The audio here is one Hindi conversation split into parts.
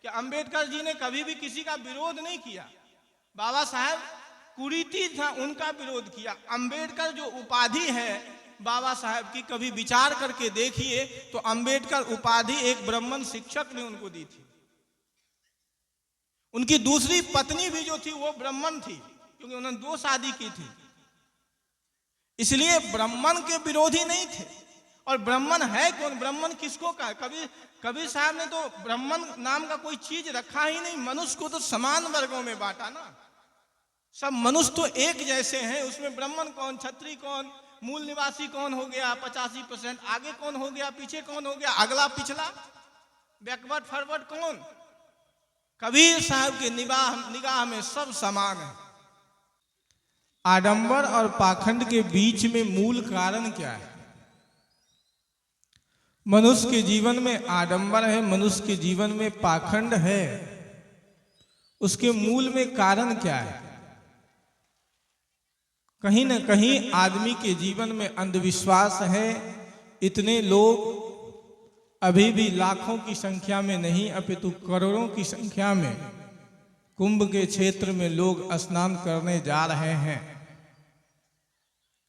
कि अंबेडकर जी ने कभी भी किसी का विरोध नहीं किया। बाबा साहब कुरीति था, उनका विरोध किया। अंबेडकर जो उपाधि है बाबा साहब की, कभी विचार करके देखिए तो अंबेडकर उपाधि एक ब्राह्मण शिक्षक ने उनको दी थी। उनकी दूसरी पत्नी भी जो थी वो ब्राह्मण थी, क्योंकि उन्होंने 2 शादी की थी। इसलिए ब्राह्मण के विरोधी नहीं थे। और ब्राह्मण है कौन? ब्राह्मण किसको कहा? कबीर साहब ने तो ब्राह्मण नाम का कोई चीज रखा ही नहीं। मनुष्य को तो समान वर्गों में बांटा ना। सब मनुष्य तो एक जैसे हैं। उसमें ब्राह्मण कौन, क्षत्रिय कौन, मूल निवासी कौन हो गया 85%, आगे कौन हो गया, पीछे कौन हो गया, अगला पिछला, बैकवर्ड फॉरवर्ड कौन? कबीर साहब के निगाह में सब समान है। आडंबर और पाखंड के बीच में मूल कारण क्या है? मनुष्य के जीवन में आडंबर है, मनुष्य के जीवन में पाखंड है। उसके मूल में कारण क्या है? कहीं ना कहीं आदमी के जीवन में अंधविश्वास है। इतने लोग अभी भी लाखों की संख्या में नहीं अपितु करोड़ों की संख्या में कुंभ के क्षेत्र में लोग स्नान करने जा रहे हैं।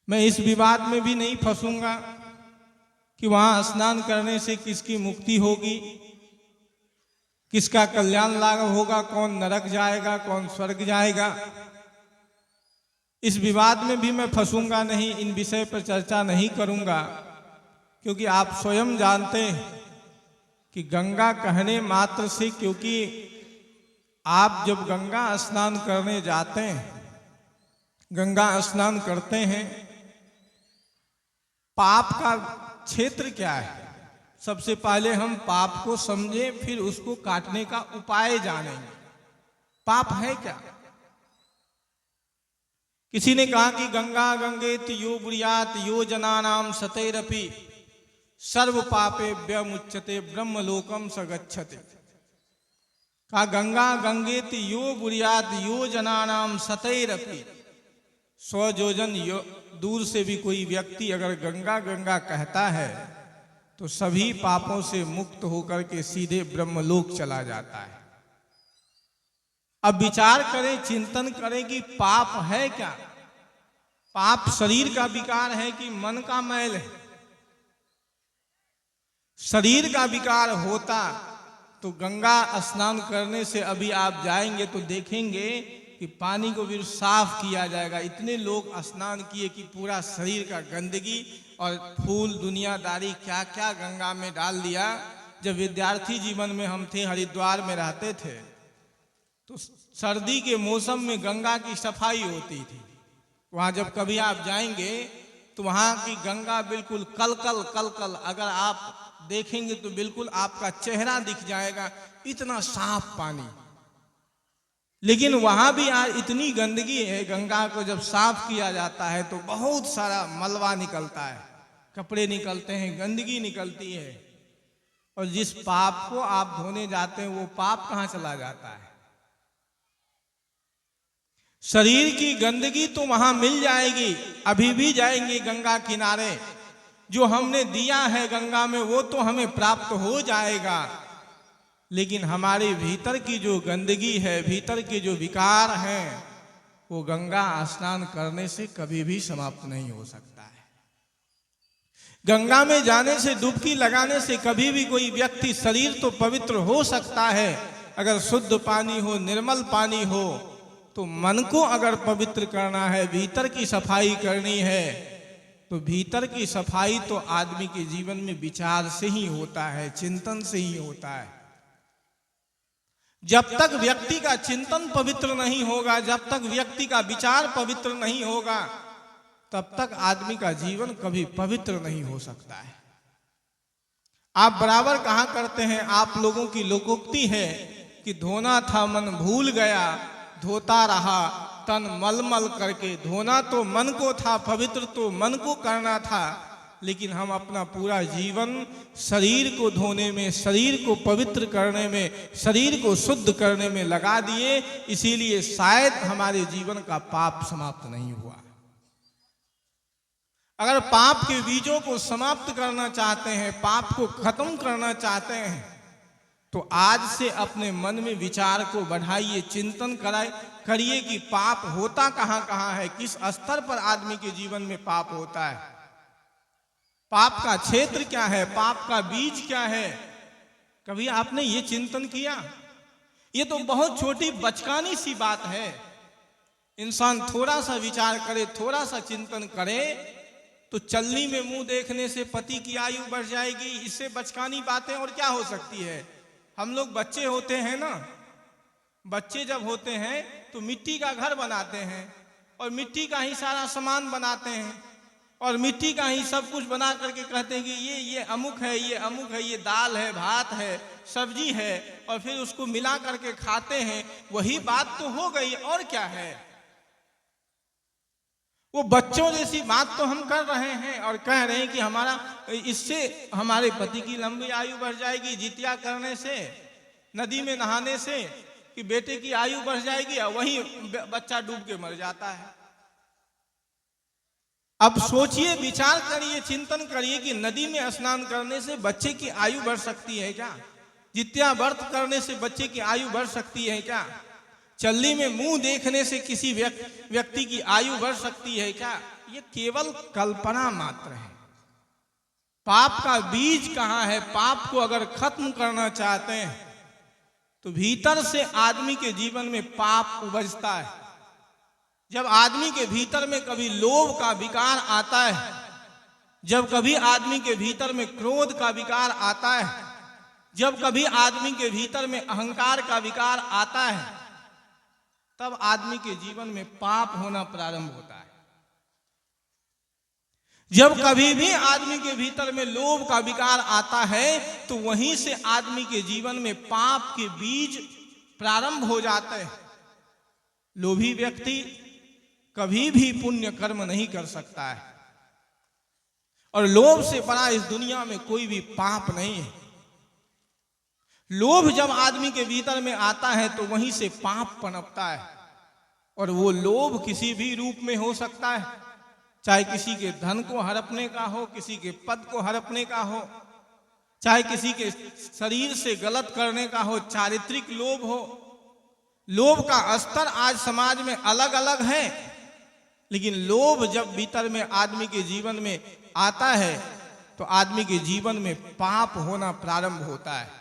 मैं इस विवाद में भी नहीं फंसूंगा कि वहां स्नान करने से किसकी मुक्ति होगी, किसका कल्याण लाभ होगा, कौन नरक जाएगा, कौन स्वर्ग जाएगा। इस विवाद में भी मैं फंसूंगा नहीं, इन विषय पर चर्चा नहीं करूंगा, क्योंकि आप स्वयं जानते हैं कि गंगा कहने मात्र से, क्योंकि आप जब गंगा स्नान करने जाते हैं, गंगा स्नान करते हैं, पाप का क्षेत्र क्या है? सबसे पहले हम पाप को समझें, फिर उसको काटने का उपाय जानेंगे। पाप है क्या? किसी ने कहा कि गंगा गंगेति यो बुर्यात यो जनानाम सतैरपि सर्व पापे व्यमुच्यते ब्रह्मलोकम स गच्छते। कहा गंगा गंगेति यो बुर्यात यो जनानाम सतैरपि, 100 योजन दूर से भी कोई व्यक्ति अगर गंगा गंगा कहता है तो सभी पापों से मुक्त होकर के सीधे ब्रह्मलोक चला जाता है। अब विचार करें, चिंतन करें कि पाप है क्या? पाप शरीर का विकार है कि मन का मैल है? शरीर का विकार होता तो गंगा स्नान करने से अभी आप जाएंगे तो देखेंगे कि पानी को भी साफ किया जाएगा। इतने लोग स्नान किए कि पूरा शरीर का गंदगी और फूल दुनियादारी क्या क्या गंगा में डाल दिया। जब विद्यार्थी जीवन में हम थे, हरिद्वार में रहते थे, तो सर्दी के मौसम में गंगा की सफाई होती थी। वहां जब कभी आप जाएंगे तो वहां की गंगा बिल्कुल कलकल कलकल, अगर आप देखेंगे तो बिल्कुल आपका चेहरा दिख जाएगा, इतना साफ पानी। लेकिन वहां भी आज इतनी गंदगी है, गंगा को जब साफ किया जाता है तो बहुत सारा मलबा निकलता है, कपड़े निकलते हैं, गंदगी निकलती है। और जिस पाप को आप धोने जाते हैं वो पाप कहां चला जाता है? शरीर की गंदगी तो वहां मिल जाएगी, अभी भी जाएंगे गंगा किनारे, जो हमने दिया है गंगा में वो तो हमें प्राप्त हो जाएगा। लेकिन हमारे भीतर की जो गंदगी है, भीतर के जो विकार हैं, वो गंगा स्नान करने से कभी भी समाप्त नहीं हो सकता है। गंगा में जाने से, डुबकी लगाने से कभी भी कोई व्यक्ति, शरीर तो पवित्र हो सकता है अगर शुद्ध पानी हो, निर्मल पानी हो। तो मन को अगर पवित्र करना है, भीतर की सफाई करनी है, तो भीतर की सफाई तो आदमी के जीवन में विचार से ही होता है, चिंतन से ही होता है। जब तक व्यक्ति का चिंतन पवित्र नहीं होगा, जब तक व्यक्ति का विचार पवित्र नहीं होगा, तब तक आदमी का जीवन कभी पवित्र नहीं हो सकता है। आप बराबर कहा करते हैं, आप लोगों की लोकोक्ति है कि धोना था मन भूल गया, धोता रहा तन मलमल करके। धोना तो मन को था, पवित्र तो मन को करना था, लेकिन हम अपना पूरा जीवन शरीर को धोने में, शरीर को पवित्र करने में, शरीर को शुद्ध करने में लगा दिए। इसीलिए शायद हमारे जीवन का पाप समाप्त नहीं हुआ। अगर पाप के बीजों को समाप्त करना चाहते हैं, पाप को खत्म करना चाहते हैं, तो तो आज से अपने मन में विचार को बढ़ाइए, चिंतन करिए कि पाप होता कहाँ कहाँ है, किस स्तर पर आदमी के जीवन में पाप होता है, पाप का क्षेत्र क्या है, पाप का बीज क्या है। कभी आपने ये चिंतन किया? ये तो बहुत छोटी बचकानी सी बात है। इंसान थोड़ा सा विचार करे, थोड़ा सा चिंतन करे तो चलनी में मुंह देखने से पति की आयु बढ़ जाएगी। इससे बचकानी बातें और क्या हो सकती है। हम लोग बच्चे होते हैं ना, बच्चे जब होते हैं तो मिट्टी का घर बनाते हैं और मिट्टी का ही सारा सामान बनाते हैं और मिट्टी का ही सब कुछ बना करके कहते हैं कि ये अमुक है, ये अमुक है, ये दाल है, भात है, सब्जी है, और फिर उसको मिला करके खाते हैं। वही बात तो हो गई, और क्या है। वो बच्चों जैसी बात तो हम कर रहे हैं और कह रहे हैं कि इससे हमारे पति की लंबी आयु बढ़ जाएगी, जितिया करने से, नदी में नहाने से, कि बेटे की आयु बढ़ जाएगी, और वहीं बच्चा डूब के मर जाता है। अब सोचिए, विचार करिए, चिंतन करिए कि नदी में स्नान करने से बच्चे की आयु बढ़ सकती है क्या? जित्या व्रत करने से बच्चे की आयु बढ़ सकती है क्या? चल्ली में मुंह देखने से किसी व्यक्ति की आयु बढ़ सकती है क्या? ये केवल कल्पना मात्र है। पाप का बीज कहाँ है? पाप को अगर खत्म करना चाहते हैं तो भीतर से आदमी के जीवन में पाप उपजता है। जब आदमी के भीतर में कभी लोभ का विकार आता है, जब कभी आदमी के भीतर में क्रोध का विकार आता है, जब कभी आदमी के भीतर में अहंकार का विकार आता है, तब आदमी के जीवन में पाप होना प्रारंभ होता है। जब कभी भी आदमी के भीतर में लोभ का विकार आता है तो वहीं से आदमी के जीवन में पाप के बीज प्रारंभ हो जाते हैं। लोभी व्यक्ति कभी भी पुण्य कर्म नहीं कर सकता है और लोभ से बड़ा इस दुनिया में कोई भी पाप नहीं है। लोभ जब आदमी के भीतर में आता है तो वहीं से पाप पनपता है, और वो लोभ किसी भी रूप में हो सकता है, चाहे किसी के धन को हड़पने का हो, किसी के पद को हड़पने का हो, चाहे किसी के शरीर से गलत करने का हो, चारित्रिक लोभ हो। लोभ का स्तर आज समाज में अलग अलग है, लेकिन लोभ जब भीतर में आदमी के जीवन में आता है तो आदमी के जीवन में पाप होना प्रारंभ होता है।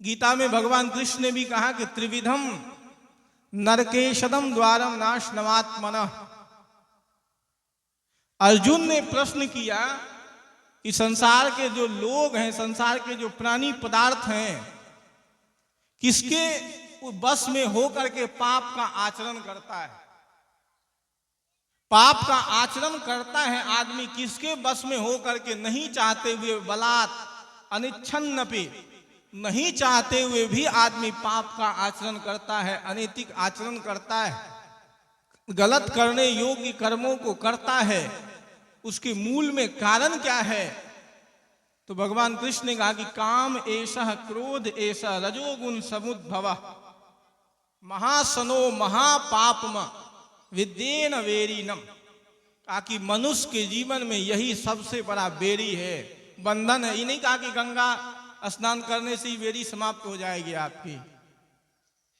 गीता में भगवान कृष्ण ने भी कहा कि त्रिविधम नरकेशदम द्वारम नाशनमात्मनः। अर्जुन ने प्रश्न किया कि संसार के जो लोग हैं, संसार के जो प्राणी पदार्थ हैं, किसके बस में होकर के पाप का आचरण करता है? पाप का आचरण करता है आदमी किसके बस में होकर के? नहीं चाहते हुए, बलात् अनिच्छन्नपि, नहीं चाहते हुए भी आदमी पाप का आचरण करता है, अनैतिक आचरण करता है, गलत करने योग्य कर्मों को करता है। उसके मूल में कारण क्या है? तो भगवान कृष्ण ने कहा कि काम एषः क्रोध एषः रजोगुण समुद्भवः महासनो महापापम विद्येन वेरिनम। कहा कि मनुष्य के जीवन में यही सबसे बड़ा बेरी है, बंधन है। ये नहीं कहा कि गंगा स्नान करने से ही बेरी समाप्त हो जाएगी आपकी,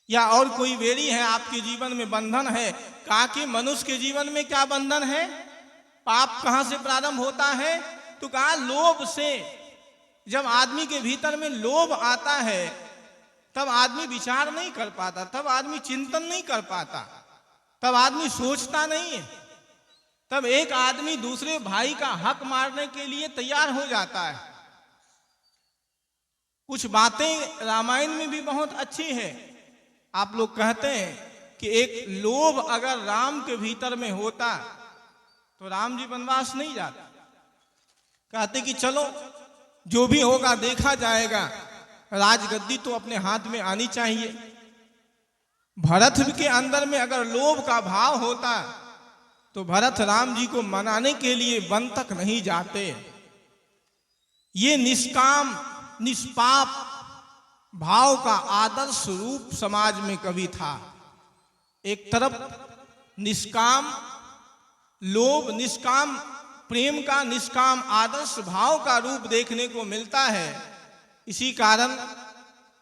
या और कोई बेरी है आपके जीवन में बंधन है। कहा कि मनुष्य के जीवन में क्या बंधन है? पाप कहां से प्रारंभ होता है? तो कहा लोभ से। जब आदमी के भीतर में लोभ आता है तब आदमी विचार नहीं कर पाता, तब आदमी चिंतन नहीं कर पाता, तब आदमी सोचता नहीं है, तब एक आदमी दूसरे भाई का हक मारने के लिए तैयार हो जाता है। कुछ बातें रामायण में भी बहुत अच्छी है। आप लोग कहते हैं कि एक लोभ अगर राम के भीतर में होता तो राम जी वनवास नहीं जाता। कहते कि चलो जो भी होगा देखा जाएगा, राजगद्दी तो अपने हाथ में आनी चाहिए। भरत के अंदर में अगर लोभ का भाव होता तो भरत राम जी को मनाने के लिए वन तक नहीं जाते। ये निष्काम निष्पाप भाव का आदर्श रूप समाज में कभी था। एक तरफ निष्काम लोभ, निष्काम प्रेम का, निष्काम आदर्श भाव का रूप देखने को मिलता है। इसी कारण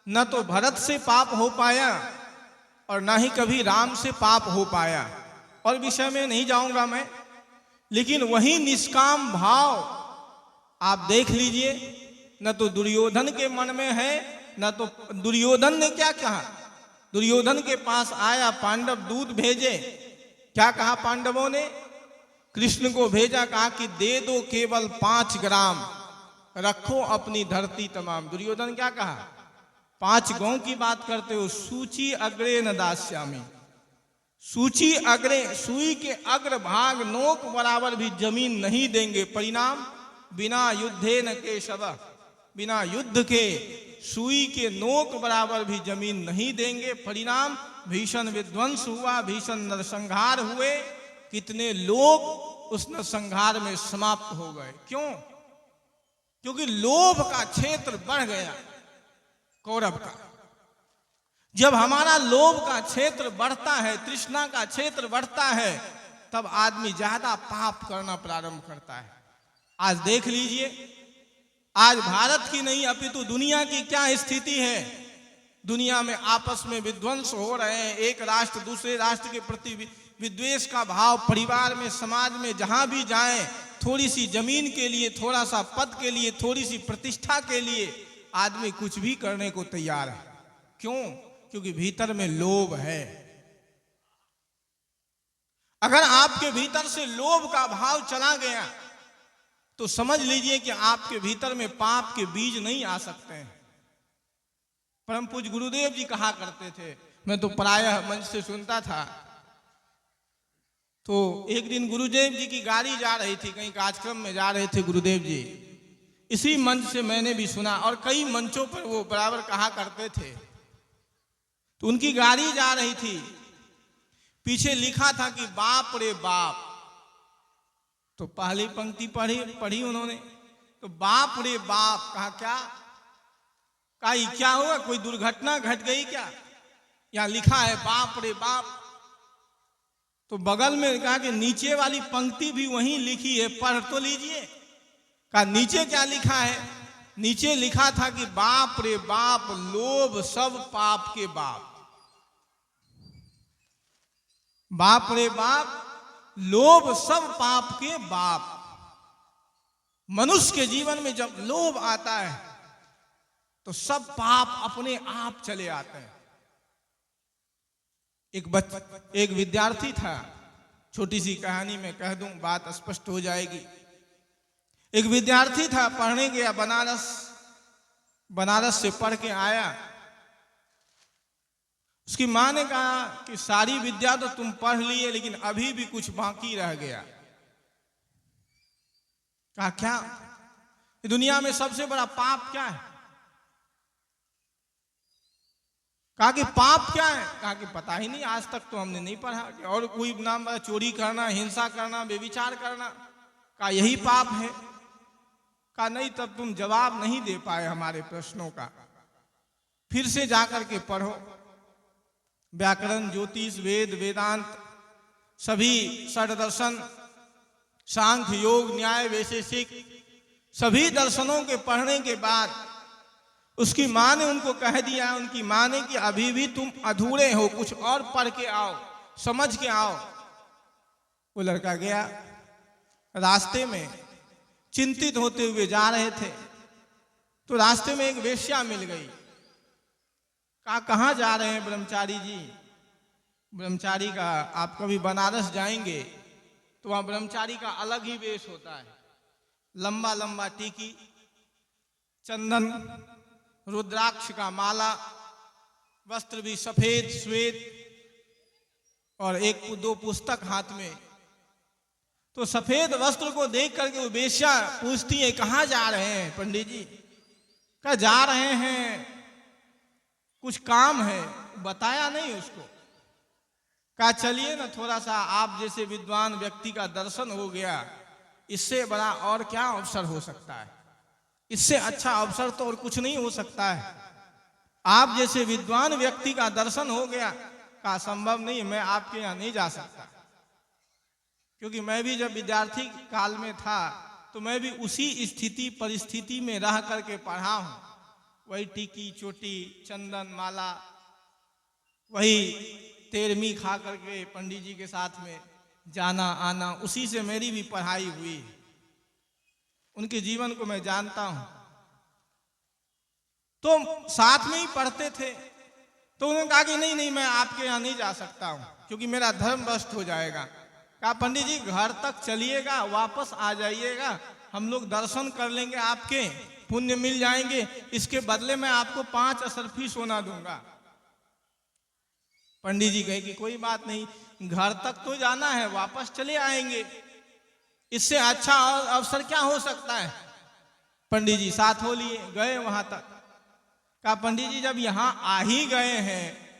न तो भरत से पाप हो पाया और ना ही कभी राम से पाप हो पाया। और विषय में नहीं जाऊंगा मैं, लेकिन वही निष्काम भाव आप देख लीजिए, न तो दुर्योधन के मन में है, न तो दुर्योधन ने क्या कहा, दुर्योधन के पास आया, पांडव दूध भेजे, क्या कहा पांडवों ने, कृष्ण को भेजा, कहा कि दे दो केवल 5 ग्राम, रखो अपनी धरती तमाम। दुर्योधन क्या कहा, 5 गौ की बात करते हो, सूची अग्रे न दास्यामी, सूची अग्रे, सुई के अग्र भाग नोक बराबर भी जमीन नहीं देंगे। परिणाम, बिना युद्धे न केशव, बिना युद्ध के सुई के नोक बराबर भी जमीन नहीं देंगे। परिणाम, भीषण विध्वंस हुआ, भीषण नरसंहार हुए, कितने लोग उस नरसंहार में समाप्त हो गए। क्यों? क्योंकि लोभ का क्षेत्र बढ़ गया कौरव का। जब हमारा लोभ का क्षेत्र बढ़ता है, तृष्णा का क्षेत्र बढ़ता है, तब आदमी ज्यादा पाप करना प्रारंभ करता है। आज देख लीजिए, आज भारत की नहीं अपितु दुनिया की क्या स्थिति है। दुनिया में आपस में विध्वंस हो रहे हैं, एक राष्ट्र दूसरे राष्ट्र के प्रति विद्वेष का भाव, परिवार में, समाज में, जहां भी जाएं, थोड़ी सी जमीन के लिए, थोड़ा सा पद के लिए, थोड़ी सी प्रतिष्ठा के लिए आदमी कुछ भी करने को तैयार है। क्यों? क्योंकि भीतर में लोभ है। अगर आपके भीतर से लोभ का भाव चला गया तो समझ लीजिए कि आपके भीतर में पाप के बीज नहीं आ सकते हैं। परम पूज्य गुरुदेव जी कहा करते थे, मैं तो प्रायः मंच से सुनता था, तो एक दिन गुरुदेव जी की गाड़ी जा रही थी, कहीं कार्यक्रम में जा रहे थे गुरुदेव जी, इसी मंच से मैंने भी सुना और कई मंचों पर वो बराबर कहा करते थे। तो उनकी गाड़ी जा रही थी, पीछे लिखा था कि बाप रे बाप, तो पहली पंक्ति पढ़ी उन्होंने, तो बाप रे बाप, कहा क्या, कहा क्या हुआ, कोई दुर्घटना घट गई क्या, यहां लिखा है बाप रे बाप। तो बगल में कहा कि नीचे वाली पंक्ति भी वहीं लिखी है, पढ़ तो लीजिए। कहा नीचे क्या लिखा है? नीचे लिखा था कि बाप रे बाप, लोभ सब पाप के बाप। बाप रे बाप, लोभ सब पाप के बाप। मनुष्य के जीवन में जब लोभ आता है तो सब पाप अपने आप चले आते हैं। एक विद्यार्थी था, छोटी सी कहानी में कह दूं, बात स्पष्ट हो जाएगी। एक विद्यार्थी था, पढ़ने गया बनारस, बनारस से पढ़ के आया। उसकी मां ने कहा कि सारी विद्या तो तुम पढ़ लिए, लेकिन अभी भी कुछ बाकी रह गया। कहा क्या? दुनिया में सबसे बड़ा पाप क्या है? कहा कि पाप क्या है? कहा कि पता ही नहीं, आज तक तो हमने नहीं पढ़ा। और कोई नाम बता, चोरी करना, हिंसा करना, बेविचार करना, कहा यही पाप है। कहा नहीं, तब तुम जवाब नहीं दे पाए हमारे प्रश्नों का, फिर से जाकर के पढ़ो। व्याकरण, ज्योतिष, वेद, वेदांत, सभी षड्दर्शन, सांख्य, योग, न्याय, वैशेषिक, सभी दर्शनों के पढ़ने के बाद उसकी मां ने उनको कह दिया, उनकी मां ने, कि अभी भी तुम अधूरे हो, कुछ और पढ़ के आओ, समझ के आओ। वो लड़का गया। रास्ते में चिंतित होते हुए जा रहे थे तो रास्ते में एक वेश्या मिल गई। कहा कहाँ जा रहे हैं ब्रह्मचारी जी? ब्रह्मचारी का, आप कभी बनारस जाएंगे तो वहां ब्रह्मचारी का अलग ही वेश होता है। लंबा लंबा टीकी, चंदन, रुद्राक्ष का माला, वस्त्र भी सफेद श्वेत, और 1-2 पुस्तक हाथ में। तो सफेद वस्त्र को देख करके वो वेश्या पूछती है, कहाँ जा रहे हैं पंडित जी? कहा जा रहे हैं, कुछ काम है। बताया नहीं उसको। कहा चलिए ना, थोड़ा सा आप जैसे विद्वान व्यक्ति का दर्शन हो गया, इससे बड़ा और क्या अवसर हो सकता है? इससे अच्छा अवसर तो और कुछ नहीं हो सकता है। आप जैसे विद्वान व्यक्ति का दर्शन हो गया। कहा संभव नहीं, मैं आपके यहाँ नहीं जा सकता, क्योंकि मैं भी जब विद्यार्थी काल में था तो मैं भी उसी स्थिति परिस्थिति में रह करके पढ़ा हूं। वही टीकी चोटी चंदन माला, वही तेरहवीं खा करके पंडित जी के साथ में जाना आना, उसी से मेरी भी पढ़ाई हुई। उनके जीवन को मैं जानता हूं। तो साथ में ही पढ़ते थे। तो उन्होंने कहा कि नहीं नहीं, मैं आपके यहाँ नहीं जा सकता हूं क्योंकि मेरा धर्म भ्रष्ट हो जाएगा। कहा पंडित जी घर तक चलिएगा, वापस आ जाइएगा, हम लोग दर्शन कर लेंगे आपके, पुण्य मिल जाएंगे, इसके बदले मैं आपको 5 असरफी सोना दूंगा। पंडित जी कहे कि कोई बात नहीं, घर तक तो जाना है, वापस चले आएंगे, इससे अच्छा और अवसर क्या हो सकता है। पंडित जी साथ हो लिए, गए वहां तक। कहा पंडित जी जब यहां आ ही गए हैं,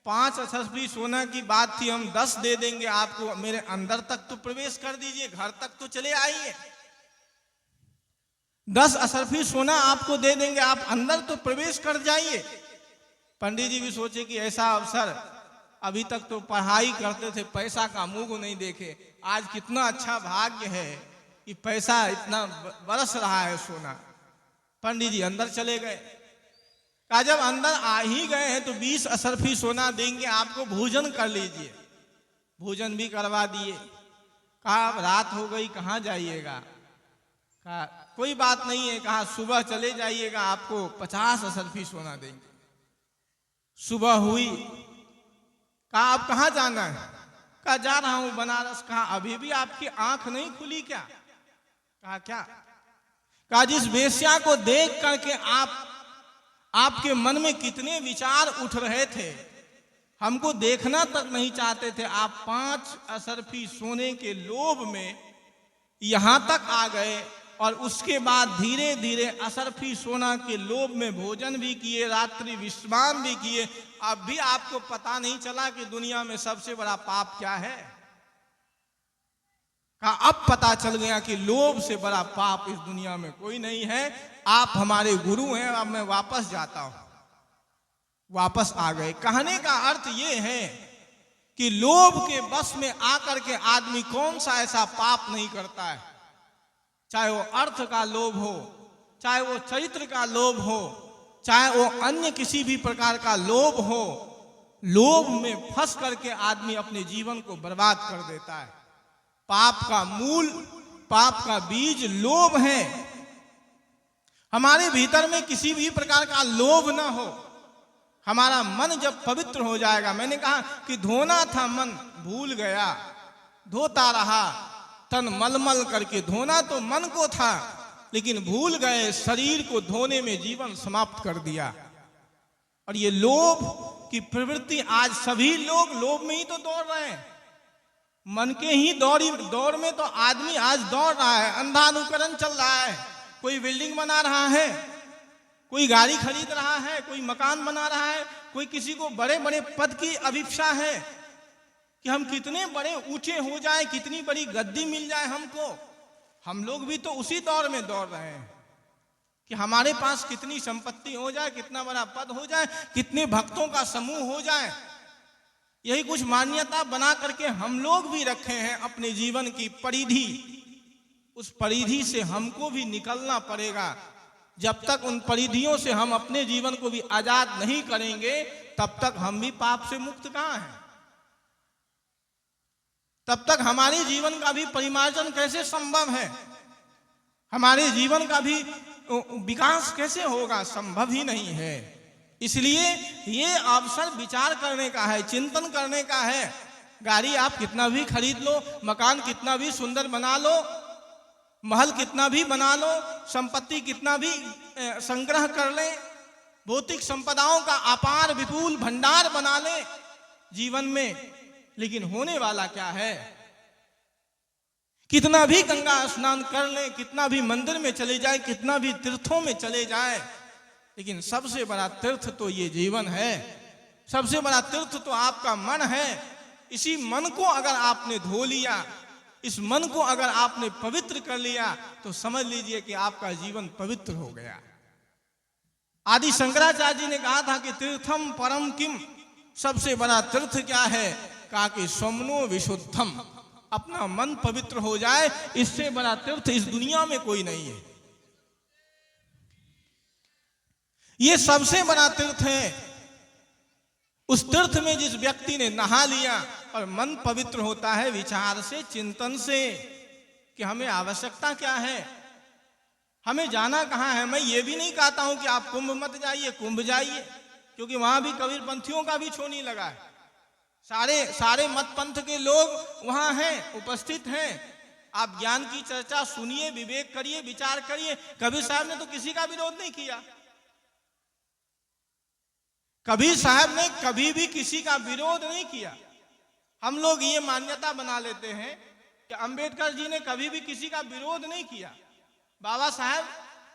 5 असरफी सोना की बात थी, हम 10 दे देंगे आपको, मेरे अंदर तक तो प्रवेश कर दीजिए, घर तक तो चले आइए। 10 असरफी सोना आपको दे देंगे, आप अंदर तो प्रवेश कर जाइए। पंडित जी भी सोचे कि ऐसा अवसर, अभी तक तो पढ़ाई करते थे, पैसा का मुंह को नहीं देखे, आज कितना अच्छा भाग्य है कि पैसा इतना बरस रहा है सोना। पंडित जी अंदर चले गए। कहा जब अंदर आ ही गए हैं तो 20 असरफी सोना देंगे आपको, भोजन कर लीजिए। भोजन भी करवा दिए। कहा अब रात हो गई, कहाँ जाइएगा। कहा कोई बात नहीं है, कहा सुबह चले जाइएगा, आपको 50 असरफी सोना देंगे। सुबह हुई। कहा अब कहाँ जाना है। कहा जा रहा हूं बनारस। कहा अभी भी आपकी आंख नहीं खुली क्या। कहा क्या। कहा जिस वेश्या को देख करके आपके मन में कितने विचार उठ रहे थे, हमको देखना तक नहीं चाहते थे, आप 5 असरफी सोने के लोभ में यहां तक आ गए, और उसके बाद धीरे धीरे असरफी सोना के लोभ में भोजन भी किए, रात्रि विश्राम भी किए, अब भी आपको पता नहीं चला कि दुनिया में सबसे बड़ा पाप क्या है। कहा अब पता चल गया कि लोभ से बड़ा पाप इस दुनिया में कोई नहीं है, आप हमारे गुरु हैं, अब मैं वापस जाता हूं। वापस आ गए। कहने का अर्थ यह है कि लोभ के बस में आकर के आदमी कौन सा ऐसा पाप नहीं करता है, चाहे वो अर्थ का लोभ हो, चाहे वो चरित्र का लोभ हो, चाहे वो अन्य किसी भी प्रकार का लोभ हो। लोभ में फंस करके आदमी अपने जीवन को बर्बाद कर देता है। पाप का मूल, पाप का बीज लोभ है। हमारे भीतर में किसी भी प्रकार का लोभ ना हो, हमारा मन जब पवित्र हो जाएगा। मैंने कहा कि धोना था मन, भूल गया, धोता रहा तन मलमल करके। धोना तो मन को था, लेकिन भूल गए, शरीर को धोने में जीवन समाप्त कर दिया। और ये लोभ की प्रवृत्ति, आज सभी लोग लोभ में ही तो दौड़ रहे हैं। मन के ही दौड़ में तो आदमी आज दौड़ रहा है, अंधा अनुकरण चल रहा है। कोई बिल्डिंग बना रहा है, कोई गाड़ी खरीद रहा है, कोई मकान बना रहा है, कोई किसी को बड़े बड़े पद की अभिप्सा है कि हम कितने बड़े ऊंचे हो जाए, कितनी बड़ी गद्दी मिल जाए हमको। हम लोग भी तो उसी दौर में दौड़ रहे हैं कि हमारे पास कितनी संपत्ति हो जाए, कितना बड़ा पद हो जाए, कितने भक्तों का समूह हो जाए। यही कुछ मान्यता बना करके हम लोग भी रखे हैं अपने जीवन की परिधि। उस परिधि से हमको भी निकलना पड़ेगा। जब तक उन परिधियों से हम अपने जीवन को भी आजाद नहीं करेंगे, तब तक हम भी पाप से मुक्त कहां हैं। तब तक हमारे जीवन का भी परिमार्जन कैसे संभव है, हमारे जीवन का भी विकास कैसे होगा, संभव ही नहीं है। इसलिए ये अवसर विचार करने का है, चिंतन करने का है। गाड़ी आप कितना भी खरीद लो, मकान कितना भी सुंदर बना लो, महल कितना भी बना लो, संपत्ति कितना भी संग्रह कर ले, भौतिक संपदाओं का अपार विपुल भंडार बना ले जीवन में, लेकिन होने वाला क्या है। कितना भी गंगा स्नान कर ले, कितना भी मंदिर में चले जाए, कितना भी तीर्थों में चले जाए, लेकिन सबसे बड़ा तीर्थ तो ये जीवन है। सबसे बड़ा तीर्थ तो आपका मन है। इसी मन को अगर आपने धो लिया, इस मन को अगर आपने पवित्र कर लिया, तो समझ लीजिए कि आपका जीवन पवित्र हो गया। आदि शंकराचार्य जी ने कहा था कि तीर्थम परम किम, सबसे बड़ा तीर्थ क्या है। कहा कि स्वमनो विशुद्धम, अपना मन पवित्र हो जाए, इससे बड़ा तीर्थ इस दुनिया में कोई नहीं है। ये सबसे बड़ा तीर्थ है। उस तीर्थ में जिस व्यक्ति ने नहा लिया और मन पवित्र होता है विचार से, चिंतन से कि हमें आवश्यकता क्या है, हमें जाना कहाँ है। मैं ये भी नहीं कहता हूं कि आप कुंभ मत जाइए, कुंभ जाइए, क्योंकि वहां भी कबीर पंथियों का भी छोनी लगा है। सारे मत पंथ के लोग वहां हैं, उपस्थित हैं। आप ज्ञान की चर्चा सुनिए, विवेक करिए, विचार करिए। कबीर साहब ने तो किसी का विरोध नहीं किया। कबीर साहब ने कभी भी किसी का विरोध नहीं किया। हम लोग ये मान्यता बना लेते हैं कि अंबेडकर जी ने कभी भी किसी का विरोध नहीं किया। बाबा साहब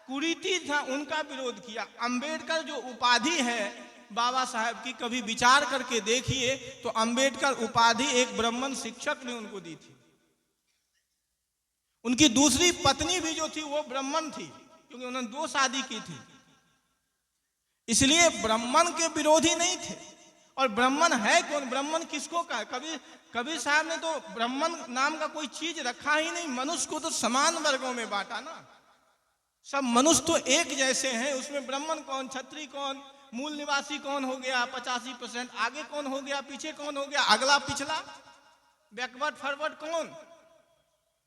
कुरीति था, उनका विरोध किया। अंबेडकर जो उपाधि है बाबा साहब की, कभी विचार करके देखिए तो अंबेडकर उपाधि एक ब्राह्मण शिक्षक ने उनको दी थी। उनकी दूसरी पत्नी भी जो थी वो ब्राह्मण थी, क्योंकि उन्होंने 2 शादी की थी। इसलिए ब्राह्मण के विरोधी नहीं थे। और ब्राह्मण है कौन, ब्राह्मण किसको कहा? कबीर साहब ने तो ब्राह्मण नाम का कोई चीज रखा ही नहीं। मनुष्य को तो समान वर्गों में बांटा ना। सब मनुष्य तो एक जैसे हैं। उसमें ब्राह्मण कौन, क्षत्रिय कौन, मूल निवासी कौन हो गया 85%, आगे कौन हो गया, पीछे कौन हो गया, अगला पिछला, बैकवर्ड फॉरवर्ड कौन?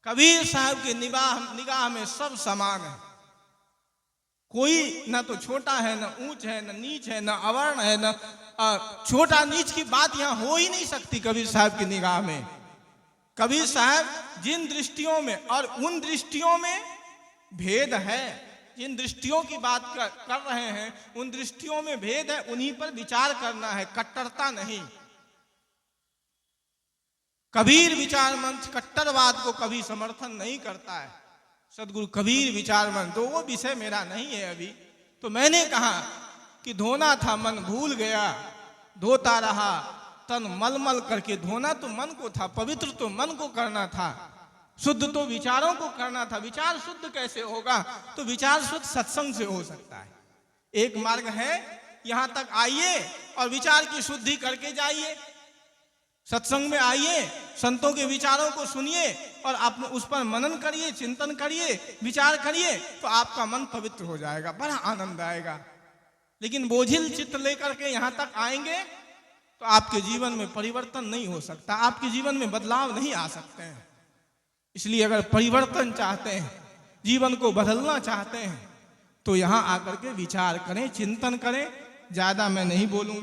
कबीर साहब के निगाह में सब समान है। कोई ना तो छोटा है, ना ऊंच है, ना नीच है, ना अवर्ण है, ना छोटा नीच की बात यहां हो ही नहीं सकती कबीर साहब की निगाह में। कबीर साहब जिन दृष्टियों में, और उन दृष्टियों में भेद है, जिन दृष्टियों की बात कर रहे हैं उन दृष्टियों में भेद है, उन्हीं पर विचार करना है, कट्टरता नहीं। कबीर विचार मंच कट्टरवाद को कभी समर्थन नहीं करता है। सदगुरु कबीर विचार मंच, तो वो विषय मेरा नहीं है अभी। तो मैंने कहा कि धोना था मन भूल गया, धोता रहा तन मलमल करके। धोना तो मन को था, पवित्र तो मन को करना था, शुद्ध तो विचारों को करना था। विचार शुद्ध कैसे होगा? तो विचार शुद्ध सत्संग से हो सकता है। एक मार्ग है, यहां तक आइए और विचार की शुद्धि करके जाइए। सत्संग में आइए, संतों के विचारों को सुनिए और आप उस पर मनन करिए, चिंतन करिए, विचार करिए, तो आपका मन पवित्र हो जाएगा, बड़ा आनंद आएगा। लेकिन बोझिल चित्त लेकर के यहां तक आएंगे तो आपके जीवन में परिवर्तन नहीं हो सकता, आपके जीवन में बदलाव नहीं आ सकते हैं। इसलिए अगर परिवर्तन चाहते हैं, जीवन को बदलना चाहते हैं, तो यहां आकर के विचार करें, चिंतन करें। ज्यादा मैं नहीं बोलूंगा।